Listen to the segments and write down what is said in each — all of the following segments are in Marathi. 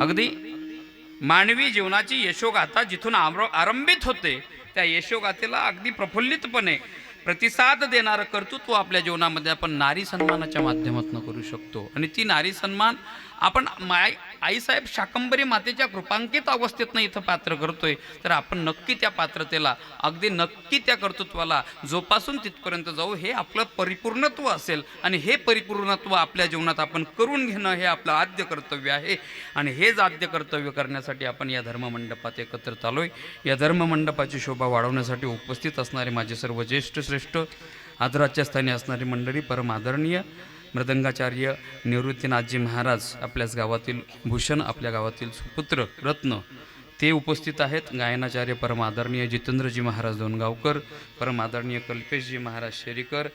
अगदी मानवी जीवनाची यशोगाथा जिथून आरंभित होते त्या यशोगाथेला अगदी प्रफुल्लितपणे प्रतिसाद देणारं कर्तृत्व आपल्या जीवनामध्ये आपण नारी सन्मानाच्या माध्यमातून करू शकतो. आणि ती नारी सन्मान आपण आईसाहेब शाकंभरी मातेच्या कृपांकित अवस्थेतनं इथं पात्र करतोय, तर आपण नक्की त्या पात्रतेला, अगदी नक्की त्या कर्तृत्वाला जोपासून तिथपर्यंत जाऊ. हे आपलं परिपूर्णत्व असेल आणि हे परिपूर्णत्व आपल्या जीवनात आपण करून घेणं हे आपलं आद्य कर्तव्य आहे. आणि हेच आद्य कर्तव्य करण्यासाठी आपण या धर्ममंडपात एकत्रित आलोय. या धर्ममंडपाची शोभा वाढवण्यासाठी उपस्थित असणारे माझे सर्व ज्येष्ठ श्रेष्ठ आदराच्या स्थानी असणारी मंडळी, परम आदरणीय मृदंगाचार्य निवृत्तीनाथजी महाराज, आपल्याच गावातील भूषण, आपल्या गावातील सुपुत्र रत्न, ते उपस्थित आहेत. गायनाचार्य परम आदरणीय जितेंद्रजी महाराज दोनगावकर, परम आदरणीय कल्पेशजी महाराज शेरीकर,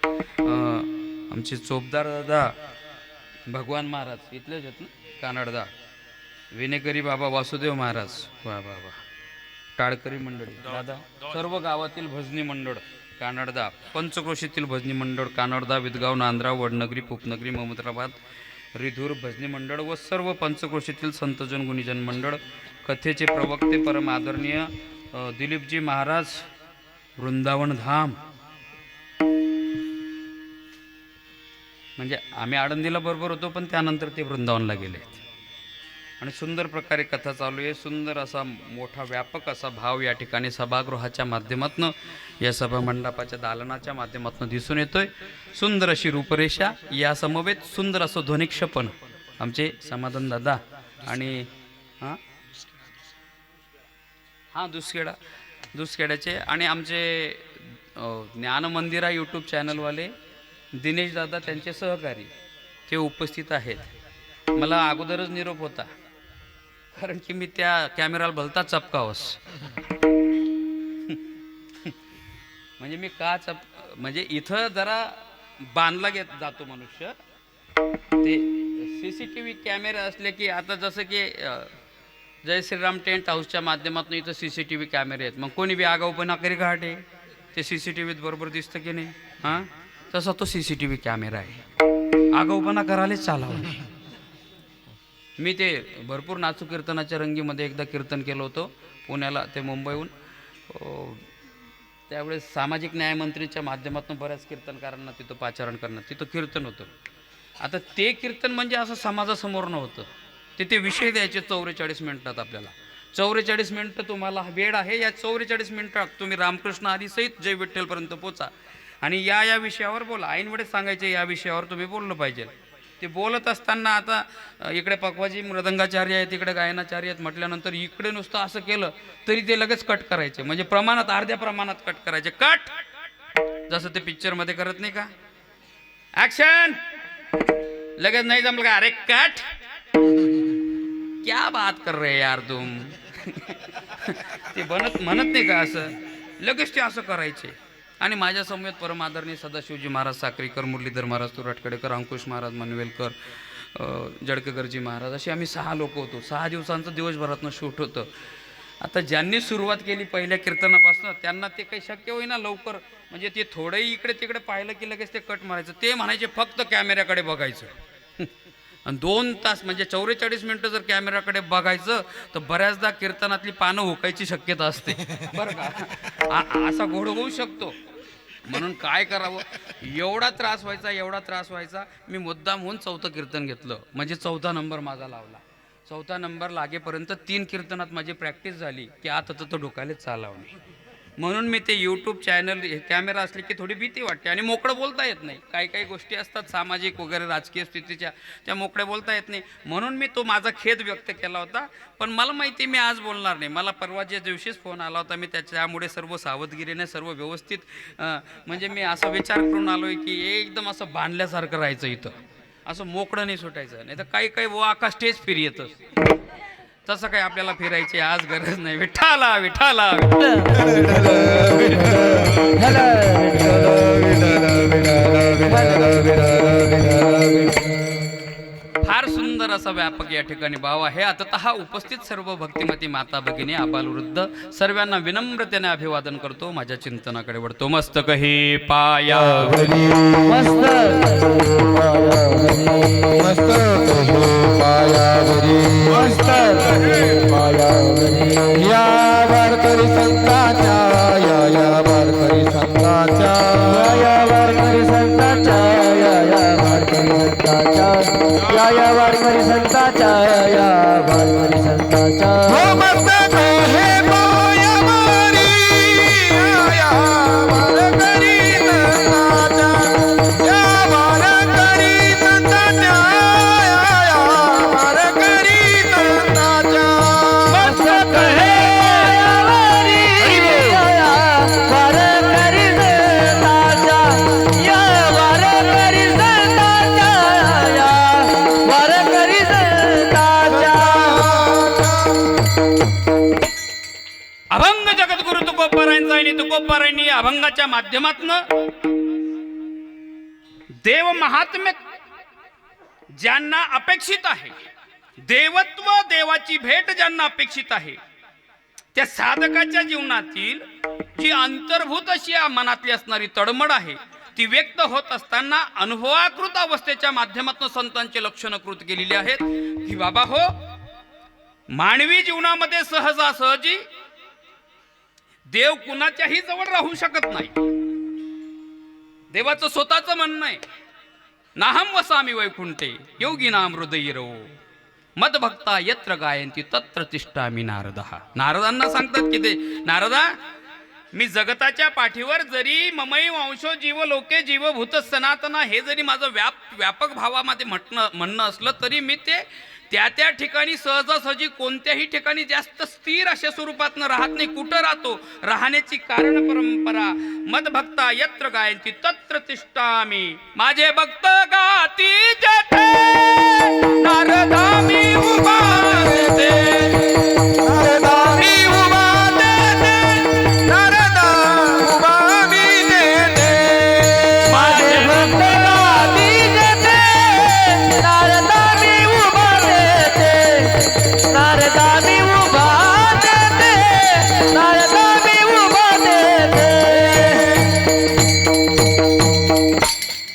आमचे चोपदार दादा भगवान महाराज इथलेच आहेत ना, कानडदा, विनेकरी बाबा वासुदेव महाराज, वा वा वा, टाळकरी मंडळी दादा, सर्व गावातील भजनी मंडळ कानडदा, पंचक्रोशीतील भजनी मंडळ कानडदा, विदगाव, नांदराव, वडनगरी, उपनगरी, महमूदाबाद, रिधूर भजनी मंडळ व सर्व पंचक्रोशीतील संतजन गुणीजन मंडळ, कथेचे प्रवक्ते परम आदरणीय दिलीपजी महाराज वृंदावन धाम. म्हणजे आम्ही आळंदीला बरोबर होतो, पण त्यानंतर ते वृंदावनला गेले. आणि सुंदर प्रकारे कथा चालू आहे. सुंदर असा मोठा व्यापक असा भाव या ठिकाणी सभागृहाच्या माध्यमातून, या सभामंडपाच्या दालनाच्या माध्यमातून दिसून येतोय. सुंदर अशी रूपरेषा, या समवेत सुंदर असं ध्वनिक्षेपण आमचे समाधान दादा आणि दुसखेड्याचे आणि आमचे ज्ञान मंदिरा यूट्यूब चॅनलवाले दिनेश दादा, त्यांचे सहकारी ते उपस्थित आहेत. मला अगोदरच निरोप होता, कारण की मी त्या कॅमेराला भलता चपकावस. म्हणजे मी का म्हणजे इथं जरा बांधला जातो मनुष्य. ते CCTV कॅमेरा असले की, आता जसं की जय श्रीराम टेंट हाऊसच्या माध्यमातून इथं CCTV कॅमेरे आहेत, मग कोणी बी आगाऊपणा करी घाटे ते CCTVत बरोबर दिसतं की नाही. हां, तसा तो CCTV कॅमेरा आहे. आगाऊपणा करायलाच चालावं. मी ते भरपूर नाचू कीर्तनाच्या रंगीमध्ये एकदा कीर्तन केलं होतं पुण्याला, ते मुंबईहून. त्यावेळेस सामाजिक न्यायमंत्रीच्या माध्यमातून बऱ्याच कीर्तनकारांना तिथं पाचारण करण्यात, तिथं कीर्तन होतं. आता ते कीर्तन म्हणजे असं समाजासमोर नव्हतं, तिथे विषय द्यायचे 44 मिनिटात. आपल्याला 44 मिनिटं तुम्हाला वेळ आहे. या 44 मिनिटात तुम्ही रामकृष्ण आदी सहित जय विठ्ठलपर्यंत पोचा आणि या विषयावर बोला. ऐनवेळेस सांगायचे या विषयावर तुम्ही बोललं पाहिजे. ते बोलत असताना आता इकडे पक्वाजी मृदंगाचार्य आहेत, इकडे गायनाचार्य आहेत म्हटल्यानंतर इकडे नुसतं असं केलं तरी ते लगेच कट करायचे. म्हणजे प्रमाणात, अर्ध्या प्रमाणात कट करायचे. कट, जसं ते पिक्चरमध्ये करत नाही का, ॲक्शन, लगेच नाही जमलं का, अरे कट, क्या बात कर रहे यार तुम. ते म्हणत नाही का असं, लगेच ते असं करायचे. आणि माझ्या समवेत परम आदरणीय सदाशिवजी महाराज साक्रीकर, मुरलीधर महाराज तुराटकडेकर, अंकुश महाराज मनवेलकर, जडकेकरजी महाराज, असे आम्ही 6 लोक होतो. 6 दिवसांचं दिवसभरातनं शूट होतं. आता ज्यांनी सुरुवात केली पहिल्या कीर्तनापासून त्यांना ते काही शक्य होईना लवकर. म्हणजे ते थोडंही इकडे तिकडे पाहिलं की लगेच ते कट मारायचं. ते म्हणायचे फक्त कॅमेऱ्याकडे बघायचं. आणि 2 तास म्हणजे 44 मिनटं जर कॅमेऱ्याकडे बघायचं तर बऱ्याचदा कीर्तनातली पानं हुकायची शक्यता असते बरं का. असा घोड होऊ शकतो. म्हणून काय करावं, एवढा त्रास व्हायचा. मी मुद्दाम होऊन 4थं कीर्तन घेतलं, म्हणजे 4था नंबर माझा लावला. 4था नंबर लागेपर्यंत 3 कीर्तनात माझी प्रॅक्टिस झाली की आता तर ढोकायलाच चालावं नाही. म्हणून मी ते यूट्यूब चॅनल, कॅमेरा असले की थोडी भीती वाटते आणि मोकळं बोलता येत नाही. काही गोष्टी असतात सामाजिक वगैरे राजकीय स्थितीच्या, त्या मोकळ्या बोलता येत नाही. म्हणून मी तो माझा खेद व्यक्त केला होता. पण मला माहिती मी आज बोलणार नाही. मला परवाच्या दिवशीच फोन आला होता. मी त्यामुळे सर्व सावधगिरीने, सर्व व्यवस्थित, म्हणजे मी असा विचार करून आलोय की एकदम असं बांधल्यासारखं राहायचं, इथं असं मोकळं नाही सुटायचं. नाही तर काही वो आका स्टेज फिर येतं, तसं काही आपल्याला फिरायची आज गरज नाही. विठ्ठला विठ्ठला फार फार सुंदर असा व्यापक या ठिकाणी भाव आहे. आता उपस्थित सर्व भक्तिमती माता भगिनी आबालवृद्ध सर्वांना विनम्रतेने अभिवादन करतो. माझ्या चिंतनाकडे वळतो. मस्तक हे पायावरी या वारकरी संतांच्या या वारकरी संतांच्या या वारकरी संतांच्या या वारकरी संतांच्या या वारकरी संतांच्या या वारकरी संतांच्या हो मस्तक हे पायावरी या वारकरी संतांच्या या वारकरी संतांच्या या वारकरी संतांच्या मस्तक हे पायावरी या वारकरी संतांच्या या वारकरी संतांच्या या वारकरी संतांच्या अभंग जगद्गुरु तुकोबारायांचा आणि तुकोबारायांनी अभंगाच्या माध्यमातून देव महात्म्य ज्यांना अपेक्षित आहे, देवत्व देवाची भेट ज्यांना अपेक्षित आहे, त्या साधकाच्या जीवनातील जी अंतर्भूत अशी या मनातली असणारी तडमड आहे ती व्यक्त होत असताना अनुभवाकृत अवस्थेच्या माध्यमातून संतांचे लक्षणकृत केलेली आहेत की बाबा हो, मानवी जीवनामध्ये सहजासहजी देव कुणाच्याही जवळ राहू शकत नाही. देवाचं स्वतःचं म्हणणं आहे, नाहम वसामी वैकुंठे योगिनाम हृदयीरो मदभक्ता यत्र गायंती तत्र तिष्ठामि नारदः. नारदांना सांगतात की ते नारदा, मी जगताच्या पाठीवर जरी ममई वंशो जीव लोके जीवभूत सनातना हे जरी माझं व्यापक भावामध्ये म्हणणं असलं तरी मी ते त्या ठिकाणी सहजासहजी कोणत्याही ठिकाणी जास्त स्थिर अशा स्वरूपात राहत नाही. कुठं राहतो? राहण्याची कारण परंपरा मदभक्ता यत्र गायंती तत्र तिष्ठामि. माझे भक्त गाती जेथे नारदा मी उभा